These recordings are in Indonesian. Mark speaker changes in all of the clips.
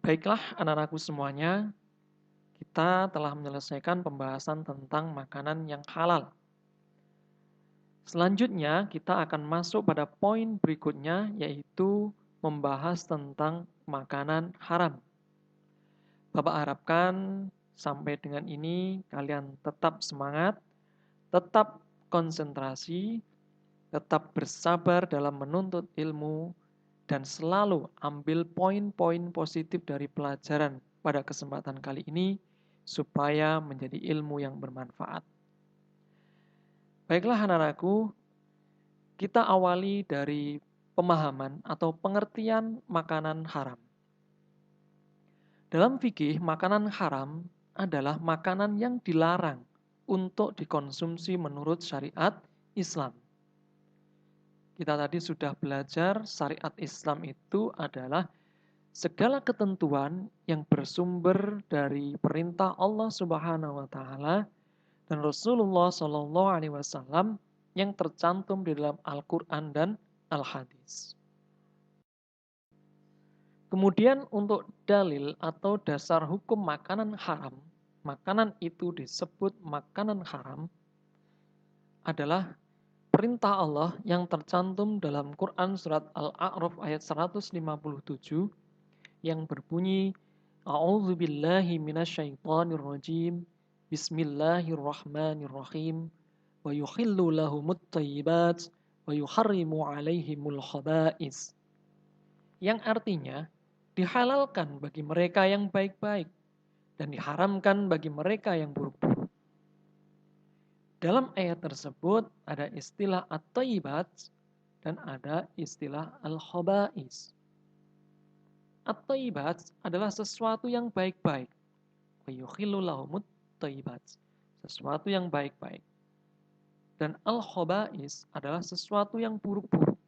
Speaker 1: Baiklah anak-anakku semuanya, kita telah menyelesaikan pembahasan tentang makanan yang halal. Selanjutnya kita akan masuk pada poin berikutnya yaitu membahas tentang makanan haram. Bapak harapkan sampai dengan ini kalian tetap semangat, tetap konsentrasi, tetap bersabar dalam menuntut ilmu, dan selalu ambil poin-poin positif dari pelajaran pada kesempatan kali ini supaya menjadi ilmu yang bermanfaat. Baiklah anak-anakku, kita awali dari pemahaman atau pengertian makanan haram. Dalam fikih, makanan haram adalah makanan yang dilarang untuk dikonsumsi menurut syariat Islam. Kita tadi sudah belajar syariat Islam itu adalah segala ketentuan yang bersumber dari perintah Allah Subhanahu wa taala dan Rasulullah Shallallahu alaihi wasallam yang tercantum di dalam Al-Qur'an dan Al-Hadis. Kemudian untuk dalil atau dasar hukum makanan haram, makanan itu disebut makanan haram adalah perintah Allah yang tercantum dalam Quran surat Al-A'raf ayat 157 yang berbunyi A'udzu billahi minasyaitonir rajim. Bismillahirrahmanirrahim. Wa yuhillu lahumut thayyibat wa yuharrimu 'alaihimul khaba'is. Yang artinya dihalalkan bagi mereka yang baik-baik dan diharamkan bagi mereka yang buruk-buruk. Dalam ayat tersebut ada istilah at-thayyibat dan ada istilah al-khaba'is. At-thayyibat adalah sesuatu yang baik-baik. Wa yuhillu lahumut thayyibat. Sesuatu yang baik-baik. Dan al-khaba'is adalah sesuatu yang buruk-buruk.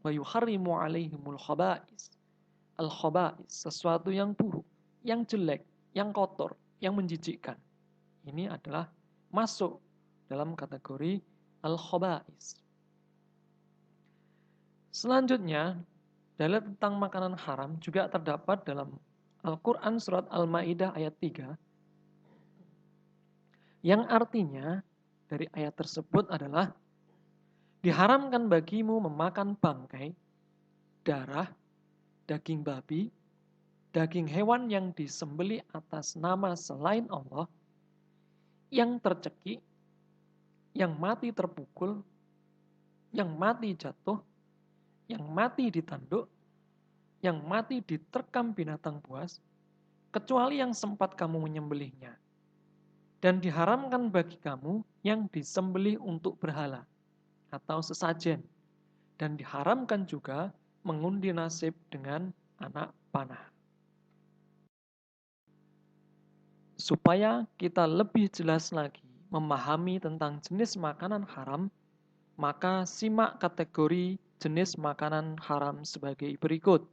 Speaker 1: Wa yuharrimu 'alaihimul khaba'is. Al-khaba'is, sesuatu yang buruk, yang jelek, yang kotor, yang menjijikkan. Ini adalah masuk dalam kategori al-khaba'is. Selanjutnya, dalil tentang makanan haram juga terdapat dalam Al-Quran surat Al-Ma'idah ayat 3, yang artinya dari ayat tersebut adalah diharamkan bagimu memakan bangkai, darah, daging babi, daging hewan yang disembelih atas nama selain Allah, yang tercekik, yang mati terpukul, yang mati jatuh, yang mati ditanduk, yang mati diterkam binatang buas, kecuali yang sempat kamu menyembelihnya. Dan diharamkan bagi kamu yang disembelih untuk berhala atau sesajen. Dan diharamkan juga mengundi nasib dengan anak panah. Supaya kita lebih jelas lagi memahami tentang jenis makanan haram, maka simak kategori jenis makanan haram sebagai berikut.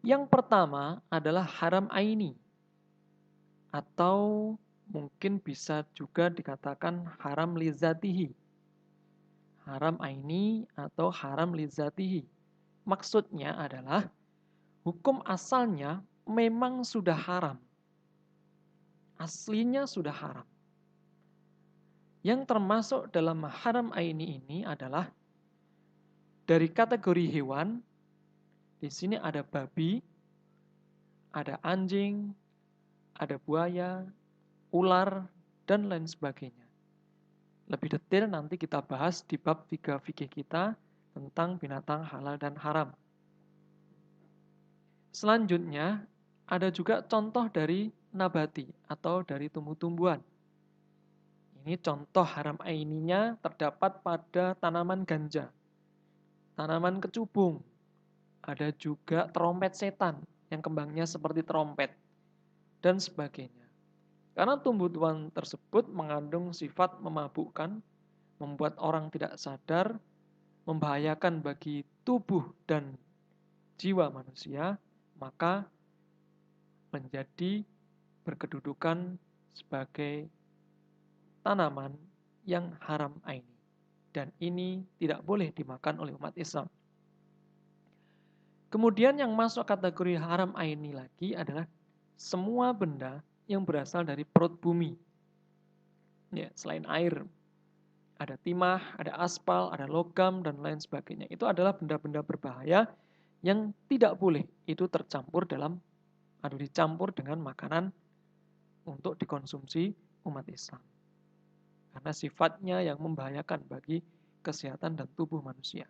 Speaker 1: Yang pertama adalah haram aini, atau mungkin bisa juga dikatakan haram lizatihi. Haram aini atau haram lizatihi. Maksudnya adalah hukum asalnya memang sudah haram. Aslinya sudah haram. Yang termasuk dalam haram aini ini adalah dari kategori hewan. Di sini ada babi, ada anjing, ada buaya, ular, dan lain sebagainya. Lebih detail nanti kita bahas di bab 3 fikih kita tentang binatang halal dan haram. Selanjutnya, ada juga contoh dari nabati atau dari tumbuh-tumbuhan. Ini contoh haram aininya terdapat pada tanaman ganja, tanaman kecubung, ada juga trompet setan yang kembangnya seperti trompet, dan sebagainya. Karena tumbuh-tumbuhan tersebut mengandung sifat memabukkan, membuat orang tidak sadar, membahayakan bagi tubuh dan jiwa manusia, maka menjadi berkedudukan sebagai tanaman yang haram aini. Dan ini tidak boleh dimakan oleh umat Islam. Kemudian yang masuk kategori haram aini lagi adalah semua benda yang berasal dari perut bumi. Ya, selain air, ada timah, ada aspal, ada logam, dan lain sebagainya. Itu adalah benda-benda berbahaya yang tidak boleh itu tercampur dalam atau dicampur dengan makanan untuk dikonsumsi umat Islam. Karena sifatnya yang membahayakan bagi kesehatan dan tubuh manusia.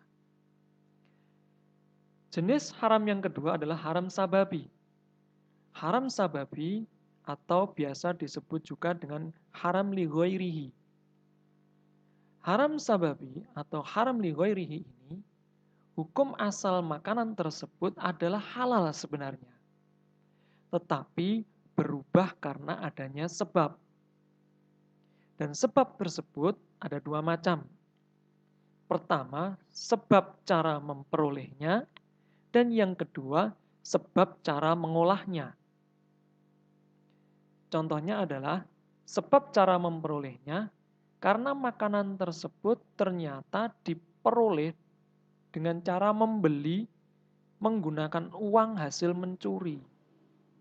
Speaker 1: Jenis haram yang kedua adalah haram sababi. Haram sababi atau biasa disebut juga dengan haram li ghairihi. Haram sababi atau haram li ghairihi ini, hukum asal makanan tersebut adalah halal sebenarnya. Tetapi berubah karena adanya sebab. Dan sebab tersebut ada dua macam. Pertama, sebab cara memperolehnya, dan yang kedua, sebab cara mengolahnya. Contohnya adalah sebab cara memperolehnya karena makanan tersebut ternyata diperoleh dengan cara membeli menggunakan uang hasil mencuri,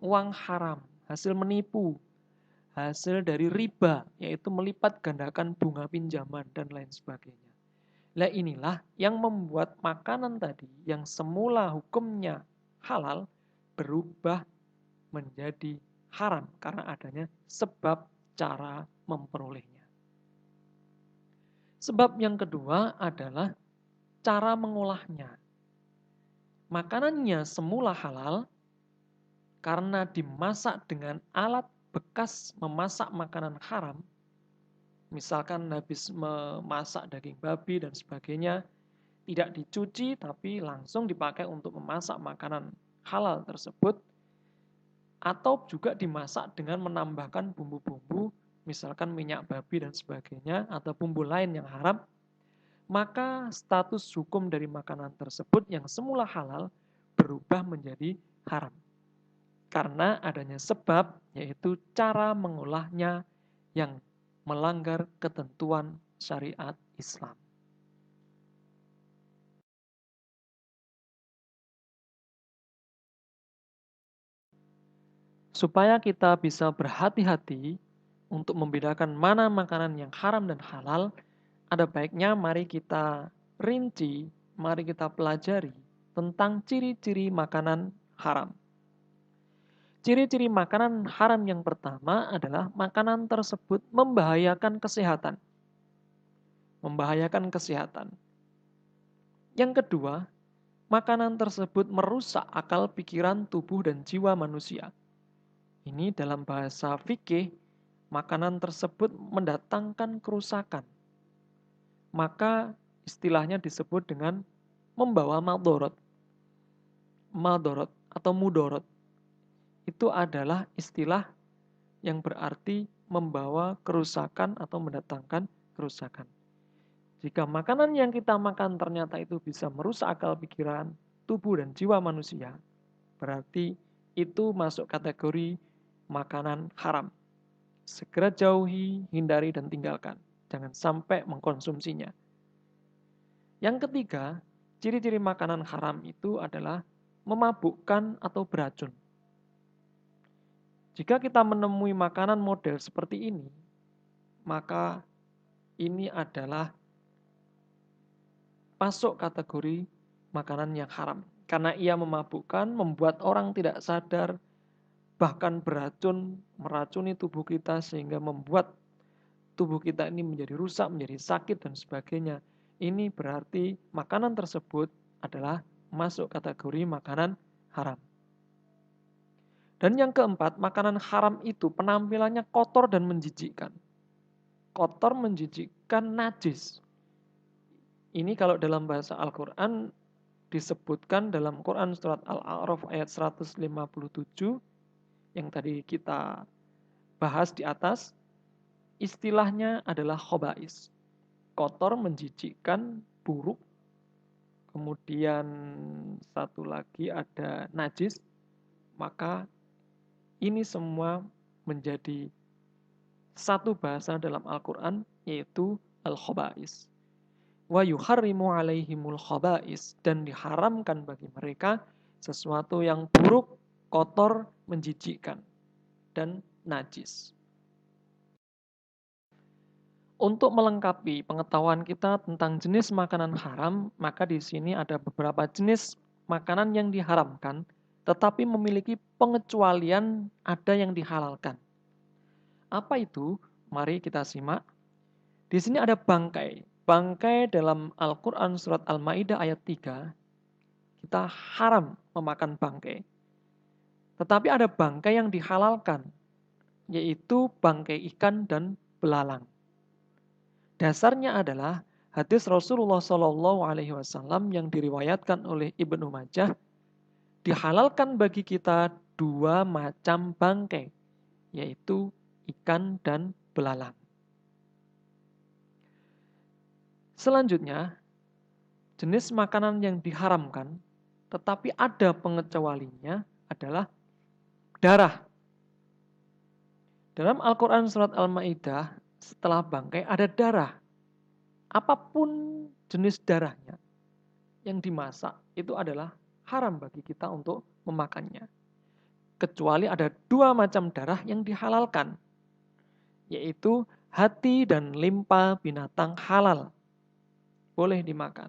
Speaker 1: uang haram, hasil menipu, hasil dari riba, yaitu melipat gandakan bunga pinjaman dan lain sebagainya. Lah inilah yang membuat makanan tadi yang semula hukumnya halal berubah menjadi haram karena adanya sebab cara memperolehnya. Sebab yang kedua adalah cara mengolahnya. Makanannya semula halal karena dimasak dengan alat bekas memasak makanan haram. Misalkan habis memasak daging babi dan sebagainya, tidak dicuci tapi langsung dipakai untuk memasak makanan halal tersebut, atau juga dimasak dengan menambahkan bumbu-bumbu, misalkan minyak babi dan sebagainya, atau bumbu lain yang haram, maka status hukum dari makanan tersebut yang semula halal berubah menjadi haram. Karena adanya sebab, yaitu cara mengolahnya yang melanggar ketentuan syariat Islam. Supaya kita bisa berhati-hati untuk membedakan mana makanan yang haram dan halal, ada baiknya mari kita rinci, mari kita pelajari tentang ciri-ciri makanan haram. Ciri-ciri makanan haram yang pertama adalah makanan tersebut membahayakan kesehatan. Membahayakan kesehatan. Yang kedua, makanan tersebut merusak akal pikiran, tubuh, dan jiwa manusia. Ini dalam bahasa fikih, makanan tersebut mendatangkan kerusakan. Maka istilahnya disebut dengan membawa maldorot. Maldorot atau mudorot. Itu adalah istilah yang berarti membawa kerusakan atau mendatangkan kerusakan. Jika makanan yang kita makan ternyata itu bisa merusak akal pikiran, tubuh, dan jiwa manusia, berarti itu masuk kategori makanan haram. Segera jauhi, hindari, dan tinggalkan. Jangan sampai mengkonsumsinya. Yang ketiga, ciri-ciri makanan haram itu adalah memabukkan atau beracun. Jika kita menemui makanan model seperti ini, maka ini adalah masuk kategori makanan yang haram. Karena ia memabukkan, membuat orang tidak sadar, bahkan beracun, meracuni tubuh kita sehingga membuat tubuh kita ini menjadi rusak, menjadi sakit, dan sebagainya. Ini berarti makanan tersebut adalah masuk kategori makanan haram. Dan yang keempat, makanan haram itu penampilannya kotor dan menjijikkan. Kotor, menjijikkan, najis. Ini kalau dalam bahasa Al-Quran disebutkan dalam Quran surat Al-A'raf ayat 157 yang tadi kita bahas di atas, istilahnya adalah khobais. Kotor, menjijikkan, buruk. Kemudian satu lagi ada najis. Maka ini semua menjadi satu bahasa dalam Al-Quran, yaitu al-khobais. Wa yuharrimu alaihimul khobais, dan diharamkan bagi mereka sesuatu yang buruk, kotor, menjijikkan, dan najis. Untuk melengkapi pengetahuan kita tentang jenis makanan haram, maka di sini ada beberapa jenis makanan yang diharamkan, tetapi memiliki pengecualian, ada yang dihalalkan. Apa itu? Mari kita simak. Di sini ada bangkai. Bangkai dalam Al-Quran surat Al-Ma'idah ayat 3, kita haram memakan bangkai. Tetapi ada bangkai yang dihalalkan, yaitu bangkai ikan dan belalang. Dasarnya adalah hadis Rasulullah SAW yang diriwayatkan oleh Ibnu Majah, dihalalkan bagi kita dua macam bangkai, yaitu ikan dan belalang. Selanjutnya, jenis makanan yang diharamkan, tetapi ada pengecualiannya adalah darah. Dalam Al-Quran surat Al-Ma'idah, setelah bangkai ada darah. Apapun jenis darahnya yang dimasak, itu adalah haram bagi kita untuk memakannya. Kecuali ada dua macam darah yang dihalalkan, yaitu hati dan limpa binatang halal. Boleh dimakan.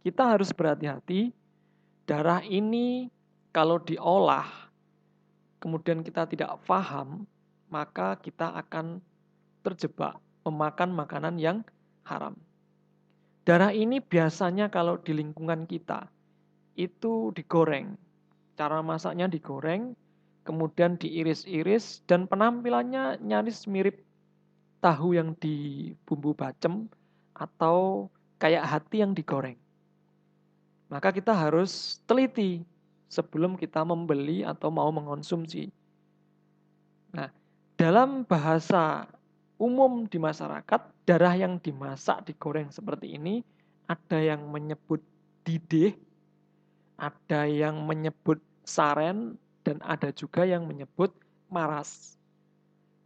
Speaker 1: Kita harus berhati-hati, darah ini kalau diolah, kemudian kita tidak paham, maka kita akan terjebak memakan makanan yang haram. Darah ini biasanya kalau di lingkungan kita, itu digoreng. Cara masaknya digoreng, kemudian diiris-iris, dan penampilannya nyaris mirip tahu yang di bumbu bacem, atau kayak hati yang digoreng. Maka kita harus teliti sebelum kita membeli atau mau mengonsumsi. Nah, dalam bahasa umum di masyarakat, darah yang dimasak, digoreng seperti ini, ada yang menyebut didih, ada yang menyebut saren, dan ada juga yang menyebut maras.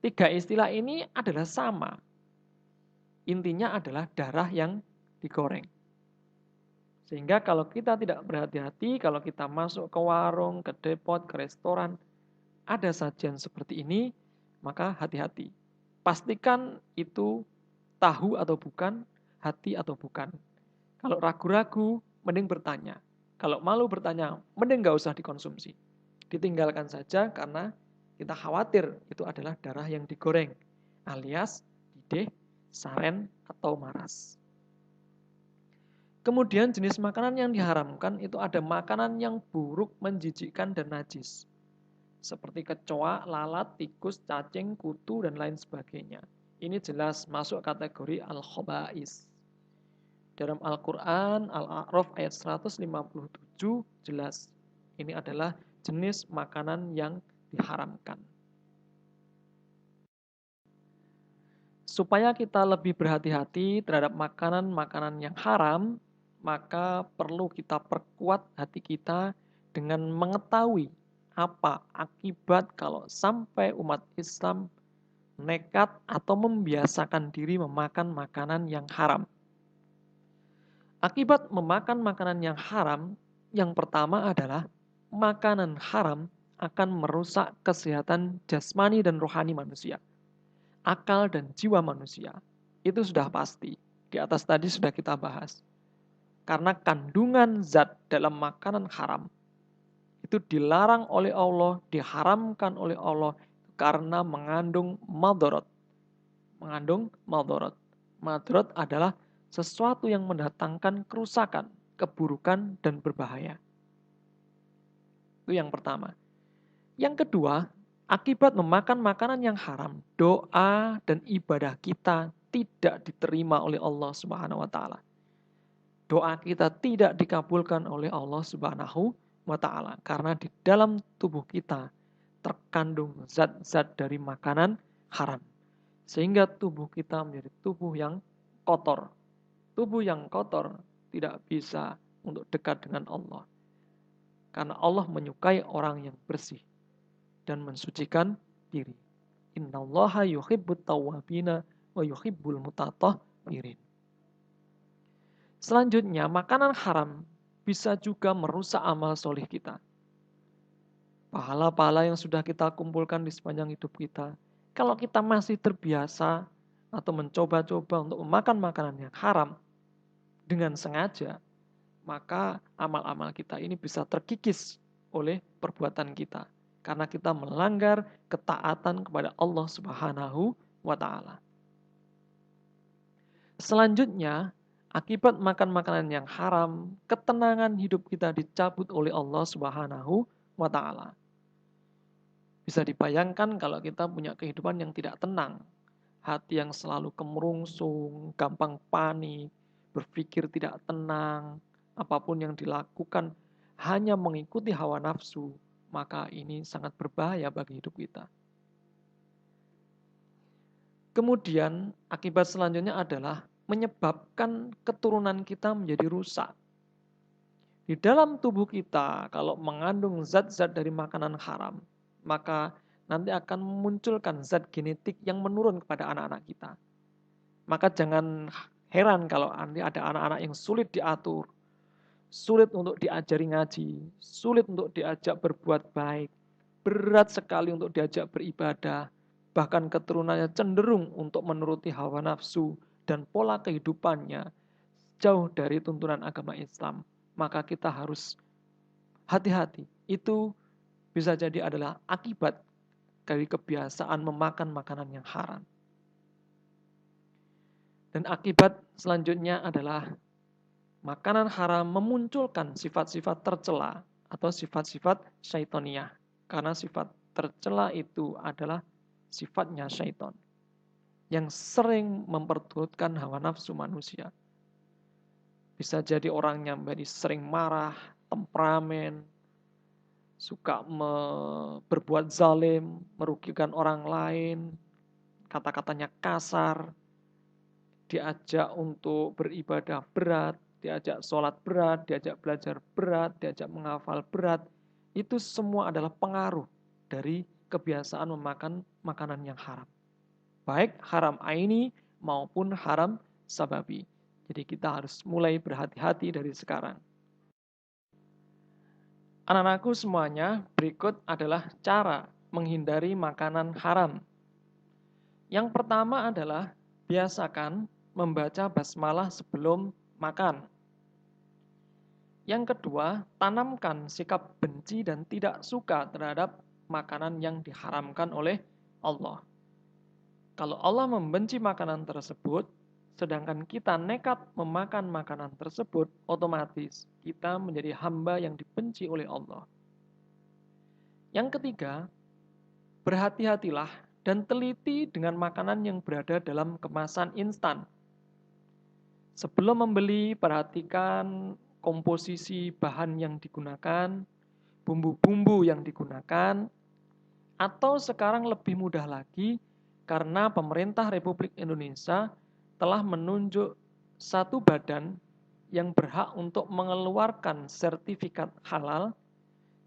Speaker 1: Tiga istilah ini adalah sama. Intinya adalah darah yang digoreng. Sehingga kalau kita tidak berhati-hati, kalau kita masuk ke warung, ke depot, ke restoran, ada sajian seperti ini, maka hati-hati. Pastikan itu tahu atau bukan, hati atau bukan. Kalau ragu-ragu, mending bertanya. Kalau malu bertanya, mending nggak usah dikonsumsi. Ditinggalkan saja karena kita khawatir itu adalah darah yang digoreng, alias didih, saren, atau maras. Kemudian jenis makanan yang diharamkan itu ada makanan yang buruk, menjijikkan, dan najis. Seperti kecoa, lalat, tikus, cacing, kutu, dan lain sebagainya. Ini jelas masuk kategori al-khaba'is. Dalam Al-Quran, Al-A'raf ayat 157 jelas. Ini adalah jenis makanan yang diharamkan. Supaya kita lebih berhati-hati terhadap makanan-makanan yang haram, maka perlu kita perkuat hati kita dengan mengetahui apa akibat kalau sampai umat Islam nekat atau membiasakan diri memakan makanan yang haram. Akibat memakan makanan yang haram, yang pertama adalah makanan haram akan merusak kesehatan jasmani dan rohani manusia, akal dan jiwa manusia. Itu sudah pasti. Di atas tadi sudah kita bahas. Karena kandungan zat dalam makanan haram itu dilarang oleh Allah, diharamkan oleh Allah karena mengandung madorot. Mengandung madorot. Madorot adalah sesuatu yang mendatangkan kerusakan, keburukan, dan berbahaya. Itu yang pertama. Yang kedua, akibat memakan makanan yang haram, doa dan ibadah kita tidak diterima oleh Allah Subhanahu wa taala. Doa kita tidak dikabulkan oleh Allah Subhanahu wa taala karena di dalam tubuh kita terkandung zat-zat dari makanan haram. Sehingga tubuh kita menjadi tubuh yang kotor. Tubuh yang kotor tidak bisa untuk dekat dengan Allah. Karena Allah menyukai orang yang bersih dan mensucikan diri. Innallaha yuhibbut tawwabina wa yuhibbul mutatahhirin. Selanjutnya, makanan haram bisa juga merusak amal solih kita. Pahala-pahala yang sudah kita kumpulkan di sepanjang hidup kita, kalau kita masih terbiasa atau mencoba-coba untuk memakan makanan yang haram dengan sengaja, maka amal-amal kita ini bisa terkikis oleh perbuatan kita. Karena kita melanggar ketaatan kepada Allah Subhanahu wa Ta'ala. Selanjutnya, akibat makan makanan yang haram, ketenangan hidup kita dicabut oleh Allah Subhanahu wa Ta'ala. Bisa dibayangkan kalau kita punya kehidupan yang tidak tenang, hati yang selalu kemerungsung, gampang panik, berpikir tidak tenang, apapun yang dilakukan hanya mengikuti hawa nafsu, maka ini sangat berbahaya bagi hidup kita. Kemudian akibat selanjutnya adalah menyebabkan keturunan kita menjadi rusak. Di dalam tubuh kita kalau mengandung zat-zat dari makanan haram, maka nanti akan memunculkan zat genetik yang menurun kepada anak-anak kita. Maka jangan heran kalau nanti ada anak-anak yang sulit diatur, sulit untuk diajari ngaji, sulit untuk diajak berbuat baik, berat sekali untuk diajak beribadah, bahkan keturunannya cenderung untuk menuruti hawa nafsu dan pola kehidupannya jauh dari tuntunan agama Islam. Maka kita harus hati-hati. Itu bisa jadi adalah akibat dari kebiasaan memakan makanan yang haram. Dan akibat selanjutnya adalah makanan haram memunculkan sifat-sifat tercela atau sifat-sifat syaitoniyah. Karena sifat tercela itu adalah sifatnya syaiton yang sering memperturutkan hawa nafsu manusia. Bisa jadi orangnya menjadi sering marah, temperamen, suka berbuat zalim, merugikan orang lain, kata-katanya kasar, diajak untuk beribadah berat, diajak sholat berat, diajak belajar berat, diajak menghafal berat. Itu semua adalah pengaruh dari kebiasaan memakan makanan yang haram. Baik haram aini maupun haram sababi. Jadi kita harus mulai berhati-hati dari sekarang. Anak-anakku semuanya, berikut adalah cara menghindari makanan haram. Yang pertama adalah biasakan membaca basmalah sebelum makan. Yang kedua, tanamkan sikap benci dan tidak suka terhadap makanan yang diharamkan oleh Allah. Kalau Allah membenci makanan tersebut, sedangkan kita nekat memakan makanan tersebut, otomatis kita menjadi hamba yang dibenci oleh Allah. Yang ketiga, berhati-hatilah dan teliti dengan makanan yang berada dalam kemasan instan. Sebelum membeli, perhatikan komposisi bahan yang digunakan, bumbu-bumbu yang digunakan, atau sekarang lebih mudah lagi, karena pemerintah Republik Indonesia telah menunjuk satu badan yang berhak untuk mengeluarkan sertifikat halal,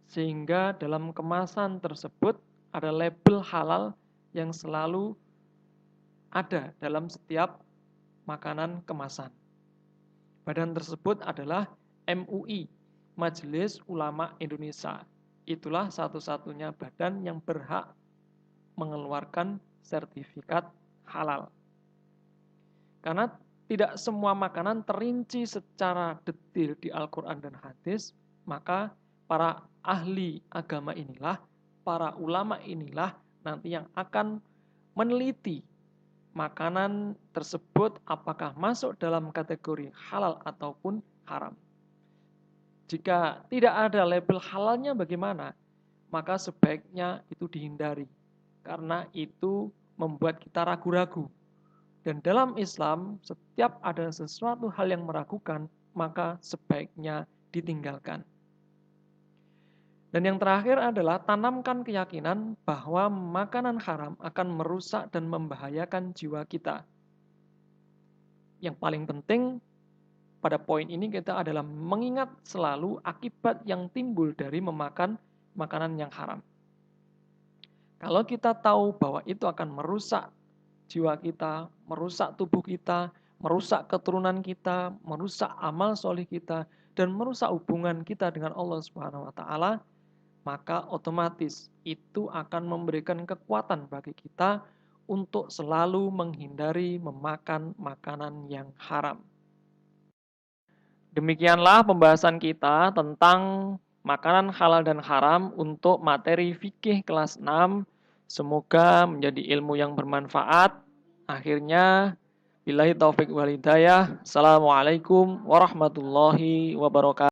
Speaker 1: sehingga dalam kemasan tersebut ada label halal yang selalu ada dalam setiap makanan kemasan. Badan tersebut adalah MUI, Majelis Ulama Indonesia. Itulah satu-satunya badan yang berhak mengeluarkan sertifikat halal. Karena tidak semua makanan terinci secara detail di Al-Quran dan hadis, maka para ahli agama inilah, para ulama inilah nanti yang akan meneliti makanan tersebut apakah masuk dalam kategori halal ataupun haram. Jika tidak ada label halalnya bagaimana? Maka sebaiknya itu dihindari. Karena itu membuat kita ragu-ragu. Dan dalam Islam, setiap ada sesuatu hal yang meragukan, maka sebaiknya ditinggalkan. Dan yang terakhir adalah tanamkan keyakinan bahwa makanan haram akan merusak dan membahayakan jiwa kita. Yang paling penting pada poin ini kita adalah mengingat selalu akibat yang timbul dari memakan makanan yang haram. Kalau kita tahu bahwa itu akan merusak jiwa kita, merusak tubuh kita, merusak keturunan kita, merusak amal soleh kita, dan merusak hubungan kita dengan Allah Subhanahu wa taala, maka otomatis itu akan memberikan kekuatan bagi kita untuk selalu menghindari memakan makanan yang haram. Demikianlah pembahasan kita tentang makanan halal dan haram untuk materi fikih kelas 6. Semoga menjadi ilmu yang bermanfaat. Akhirnya, billahi taufik wal hidayah. Assalamualaikum warahmatullahi wabarakatuh.